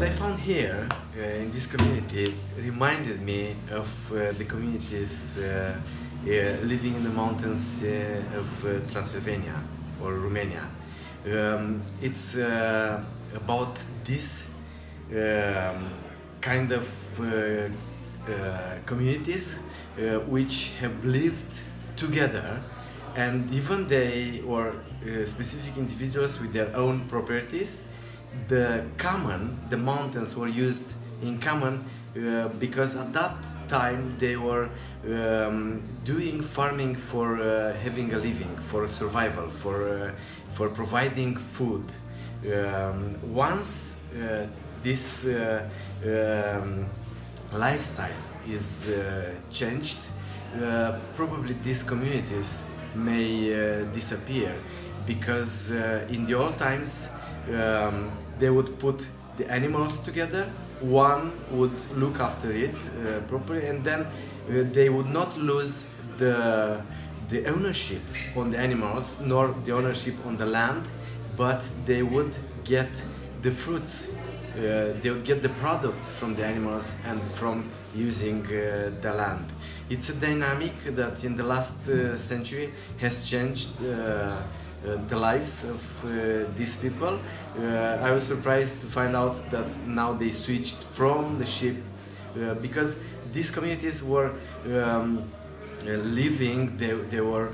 what I found here in this community reminded me of the communities living in the mountains of Transylvania or Romania. It's about this kind of communities which have lived together, and even they or specific individuals with their own properties. The mountains were used in common because at that time they were doing farming for having a living, for survival, for providing food. Once this lifestyle is changed, probably these communities may disappear, because in the old times they would put the animals together, one would look after it properly, and then they would not lose the ownership on the animals nor the ownership on the land, but they would get the fruits, they would get the products from the animals and from using the land. It's a dynamic that in the last century has changed the lives of these people. I was surprised to find out that now they switched from the sheep because these communities were living, they were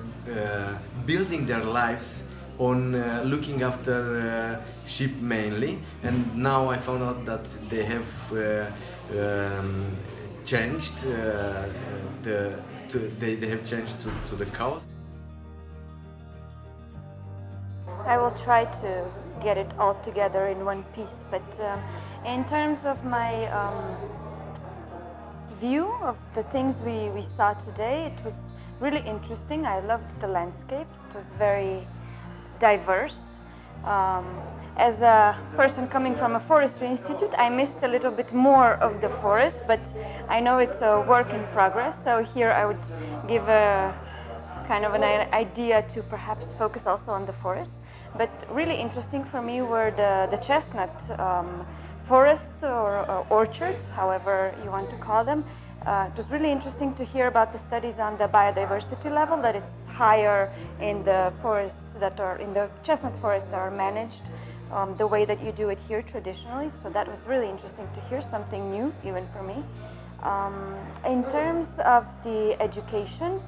building their lives on looking after sheep mainly, and now I found out that they have changed they have changed to the cows. I will try to get it all together in one piece, but in terms of my view of the things we saw today, it was really interesting. I loved the landscape. It was very diverse. As a person coming from a forestry institute, I missed a little bit more of the forest, but I know it's a work in progress, so here I would give a kind of an idea to perhaps focus also on the forests. But really interesting for me were the chestnut forests or orchards, however you want to call them. It was really interesting to hear about the studies on the biodiversity level, that it's higher in the forests that are in the chestnut forests that are managed the way that you do it here traditionally. So that was really interesting to hear, something new even for me. In terms of the education,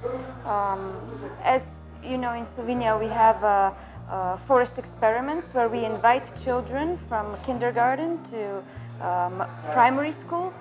as you know, in Slovenia we have forest experiments where we invite children from kindergarten to primary schools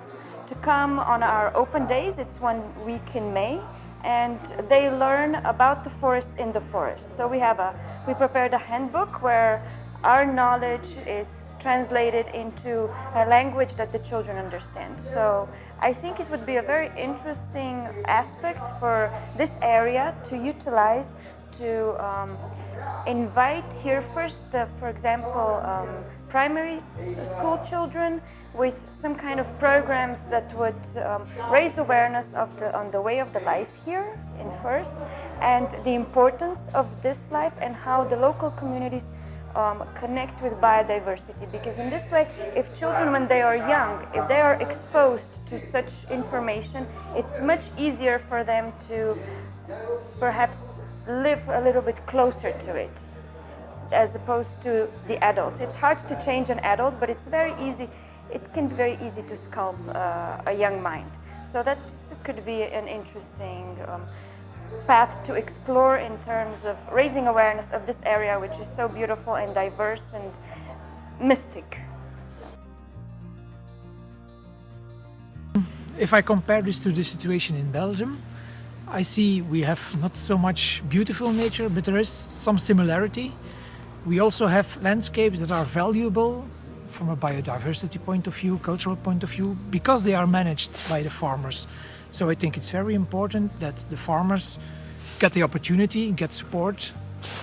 to come on our open days. It's 1 week in May, and they learn about the forests in the forest. So we prepared a handbook where our knowledge is translated into a language that the children understand. So I think it would be a very interesting aspect for this area to utilize, to invite here first, for example, primary school children with some kind of programs that would raise awareness on the way of the life here in first, and the importance of this life and how the local communities connect with biodiversity. Because in this way, if children, when they are young, if they are exposed to such information, it's much easier for them to perhaps live a little bit closer to it, as opposed to the adults. It's hard to change an adult, but it's very easy. It can be very easy to sculpt a young mind. So that could be an interesting path to explore in terms of raising awareness of this area, which is so beautiful and diverse and mystic. If I compare this to the situation in Belgium, I see we have not so much beautiful nature, but there is some similarity. We also have landscapes that are valuable from a biodiversity point of view, cultural point of view, because they are managed by the farmers. So I think it's very important that the farmers get the opportunity, get support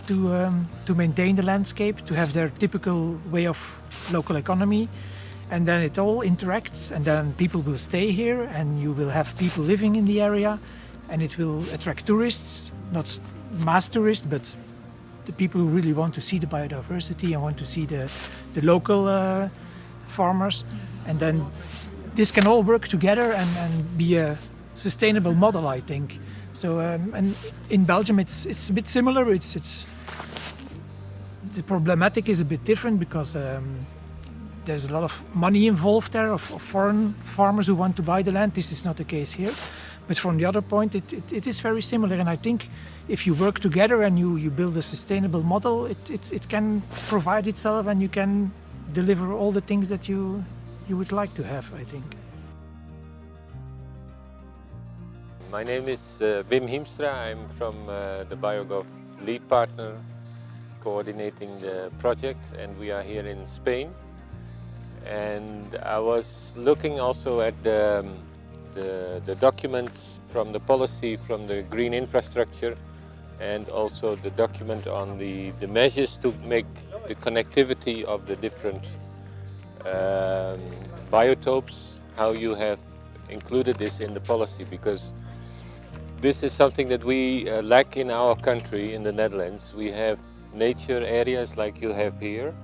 to maintain the landscape, to have their typical way of local economy, and then it all interacts, and then people will stay here, and you will have people living in the area, and it will attract tourists, not mass tourists, but the people who really want to see the biodiversity and want to see the local farmers, and then this can all work together and be a sustainable model, I think. So and in Belgium it's a bit similar. It's the problematic is a bit different because there's a lot of money involved there of foreign farmers who want to buy the land. This is not the case here. But from the other point, it is very similar. And I think if you work together and you build a sustainable model, it can provide itself and you can deliver all the things that you would like to have, I think. My name is Wim Hiemstra. I'm from the BioVOG lead partner coordinating the project, and we are here in Spain. And I was looking also at the documents from the policy from the green infrastructure, and also the document on the measures to make the connectivity of the different biotopes, how you have included this in the policy, because this is something that we lack in our country, in the Netherlands. We have nature areas like you have here,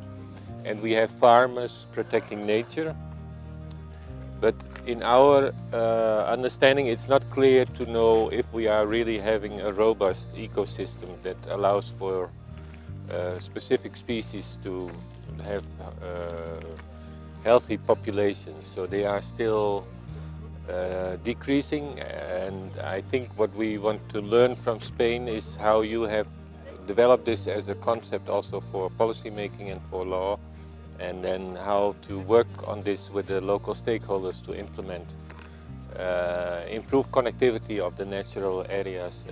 and we have farmers protecting nature. But in our understanding, it's not clear to know if we are really having a robust ecosystem that allows for specific species to have healthy populations. So they are still decreasing, and I think what we want to learn from Spain is how you have developed this as a concept also for policy making and for law, and then how to work on this with the local stakeholders to implement improve connectivity of the natural areas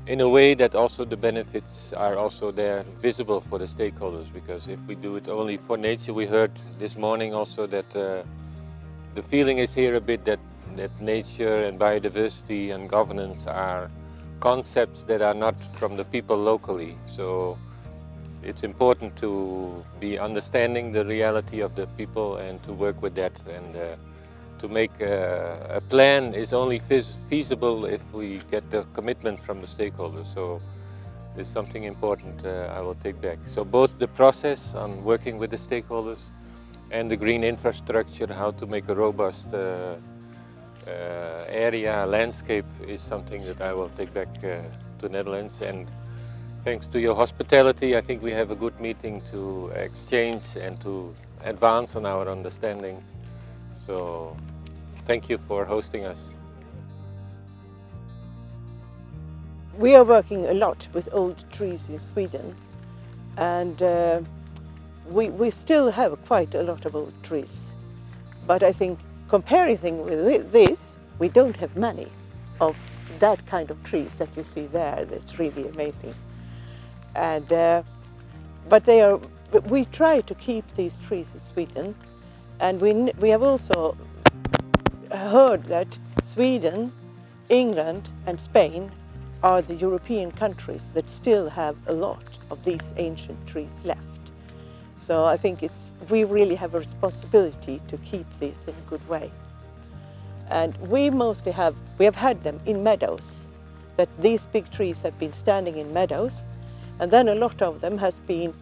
in a way that also the benefits are also there visible for the stakeholders. Because if we do it only for nature, we heard this morning also that the feeling is here a bit that nature and biodiversity and governance are concepts that are not from the people locally. So it's important to be understanding the reality of the people and to work with that, and to make a plan is only feasible if we get the commitment from the stakeholders. So it's something important I will take back. So both the process on working with the stakeholders and the green infrastructure, how to make a robust area, landscape, is something that I will take back to Netherlands. And thanks to your hospitality, I think we have a good meeting to exchange and to advance on our understanding. So thank you for hosting us. We are working a lot with old trees in Sweden, and we still have quite a lot of old trees. But I think comparing with this, we don't have many of that kind of trees that you see there. That's really amazing. And but we try to keep these trees in Sweden, and we have also heard that Sweden, England and Spain are the European countries that still have a lot of these ancient trees left. So I think we really have a responsibility to keep these in a good way. And we have had them in meadows, that these big trees have been standing in meadows, and then a lot of them has been,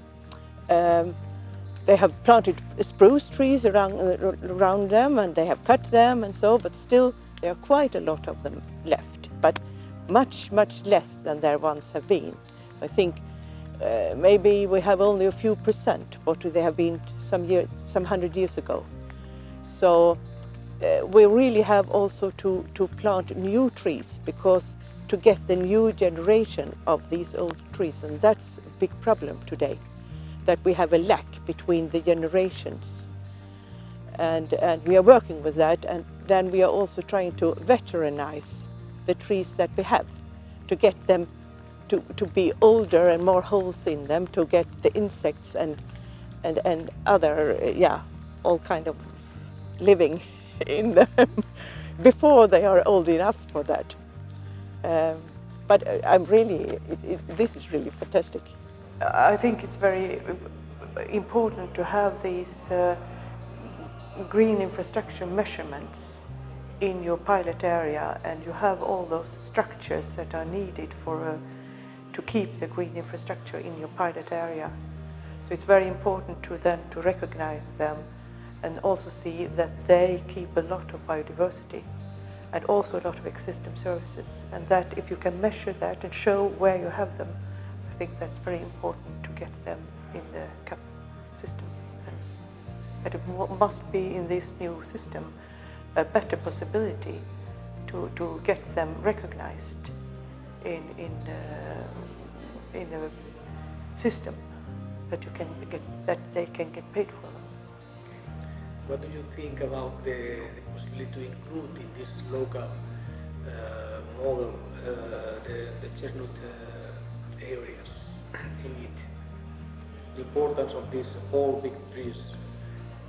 they have planted spruce trees around them, and they have cut them and so, but still there are quite a lot of them left, but much, much less than there once have been. So I think maybe we have only a few % what they have been some 100 years ago. So we really have also to plant new trees, because to get the new generation of these old trees, and that's a big problem today, that we have a lack between the generations. And we are working with that, and then we are also trying to veteranize the trees that we have, to get them to be older and more holes in them, to get the insects and other, all kind of living in them before they are old enough for that. But this is really fantastic. I think it's very important to have these green infrastructure measurements in your pilot area, and you have all those structures that are needed to keep the green infrastructure in your pilot area. So it's very important to recognize them and also see that they keep a lot of biodiversity and also a lot of ecosystem services, and that if you can measure that and show where you have them, I think that's very important to get them in the CAP system. And it must be in this new system a better possibility to get them recognized in a system that you can get, that they can get paid for. What do you think about the possibility to include in this local model the chestnut areas in it? The importance of these all big trees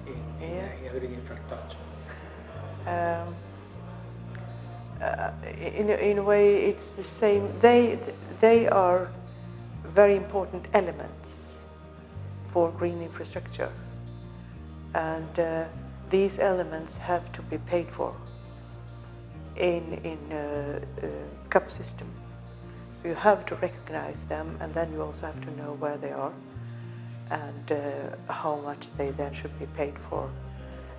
in agri infrastructure. In a way, it's the same. They are very important elements for green infrastructure, and these elements have to be paid for in CAP system. So you have to recognize them, and then you also have to know where they are and how much they then should be paid for.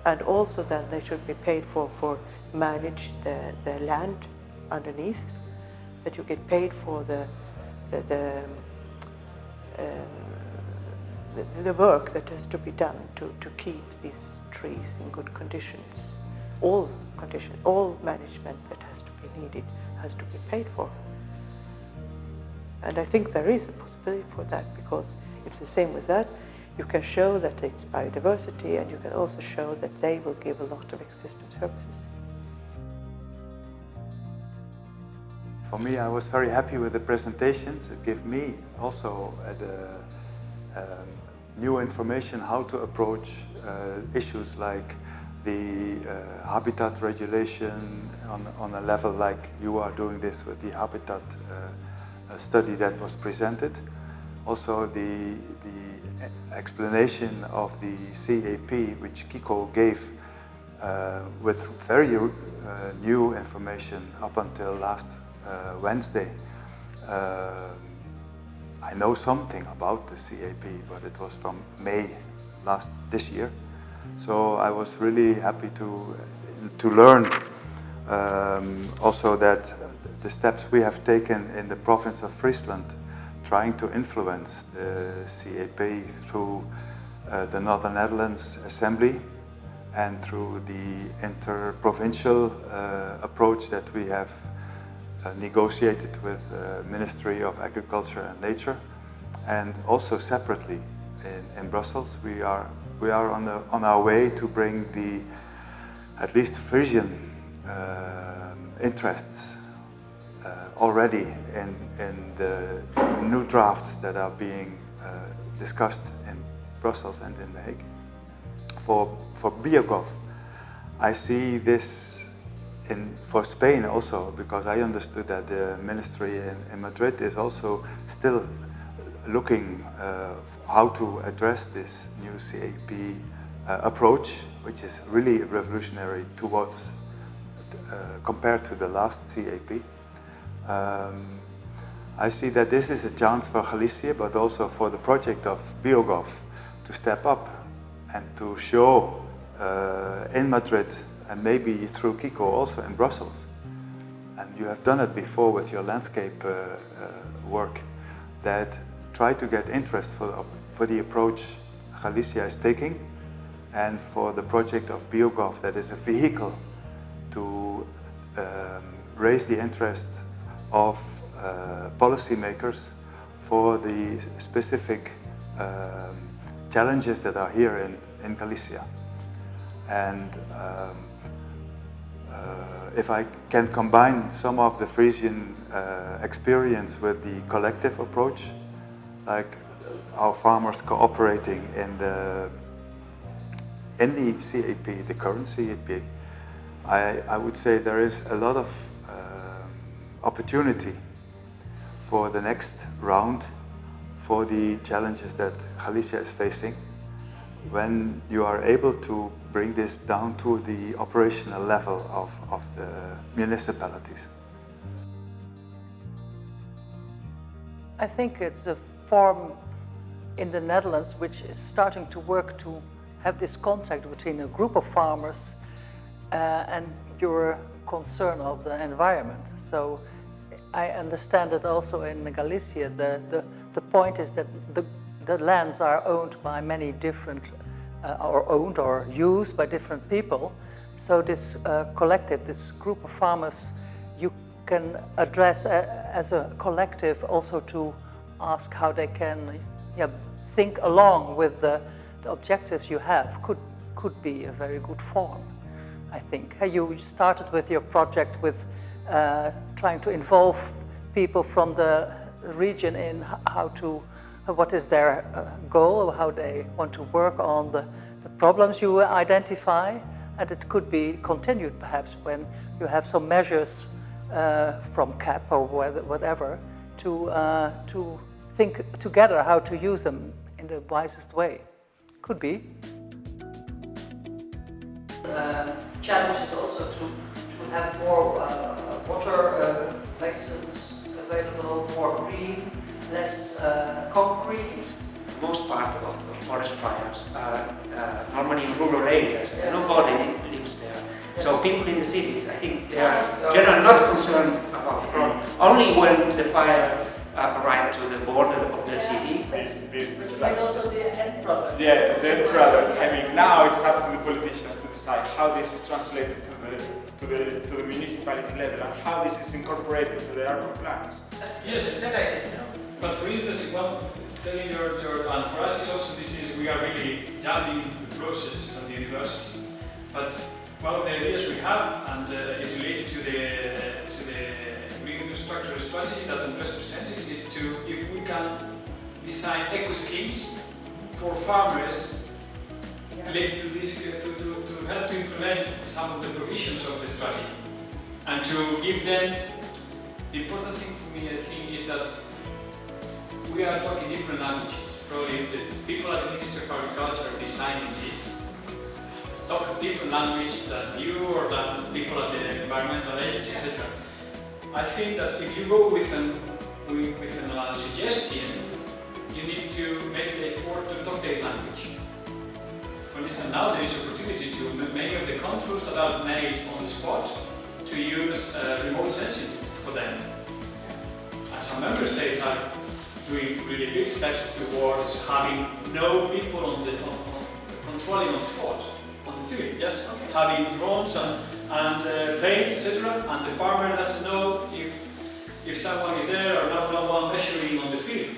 And also then they should be paid for manage the land underneath, that you get paid for the work that has to be done to keep these trees in good conditions. All management that has to be needed has to be paid for. And I think there is a possibility for that, because it's the same with that. You can show that it's biodiversity, and you can also show that they will give a lot of ecosystem services. For me, I was very happy with the presentations. It gave me also new information how to approach issues like the habitat regulation on a level like you are doing this with the habitat study that was presented. Also the explanation of the CAP, which Kiko gave with very new information up until last Wednesday. I know something about the CAP, but it was from May this year. So I was really happy to learn also that the steps we have taken in the province of Friesland, trying to influence the CAP through the Northern Netherlands Assembly and through the inter-provincial approach that we have negotiated with the Ministry of Agriculture and Nature, and also separately in Brussels. We are on our way to bring at least Frisian interests already in the new drafts that are being discussed in Brussels and in The Hague. For BIOVOG, I see this for Spain also, because I understood that the ministry in Madrid is also still looking how to address this new CAP approach, which is really revolutionary towards compared to the last CAP. I see that this is a chance for Galicia, but also for the project of BIOVOG to step up and to show in Madrid, and maybe through Kiko also in Brussels, and you have done it before with your landscape work, that try to get interest for the approach Galicia is taking, and for the project of BIOVOG that is a vehicle to raise the interest of policymakers for the specific challenges that are here in Galicia. And if I can combine some of the Frisian experience with the collective approach, like our farmers cooperating in the CAP, the current CAP, I would say there is a lot of opportunity for the next round for the challenges that Galicia is facing, when you are able to bring this down to the operational level of the municipalities. I think it's a form in the Netherlands which is starting to work to have this contact between a group of farmers and your concern of the environment. So I understand that also in Galicia, the point is that the lands are owned by many different, or owned or used by different people. So this collective, this group of farmers, you can address as a collective also to ask how they can think along with the objectives you have. Could be a very good form, I think. You started with your project with trying to involve people from the region in what is their goal, how they want to work on the problems you identify, and it could be continued perhaps when you have some measures from CAP or whatever to think together how to use them in the wisest way. Could be. Challenge is also to have more water places available, more green, less concrete. Most part of the forest fires are normally in rural areas. Yeah. Nobody lives there. Yeah. So people in the cities, I think they are generally not concerned about the problem. Only when the fire arrives to the border of the city. This and also the end product. Yeah, the end product. I mean, now it's up to the politicians to decide how this is translated to the municipality level and how this is incorporated to the urban plans. Yes, but for instance, telling and for us it's also we are really jumping into the process of the university. But one of the ideas we have, and is related to the green infrastructure strategy that Andres presented, is if we can design eco schemes for farmers related to this, to help to implement some of the provisions of the strategy, and to give them. The important thing for me, I think, is that we are talking different languages. Probably the people at the Ministry of Agriculture designing this talk a different language than you or than people at the environmental agency, etc. I think that if you go with a suggestion, you need to make the effort to talk their language. For instance, now there is opportunity to many of the controls that are made on the spot to use remote sensing for them. And some member states are doing really big steps towards having no people controlling on spot, on the field, just having drones and planes, etc. And the farmer doesn't know if someone is there or no one measuring on the field.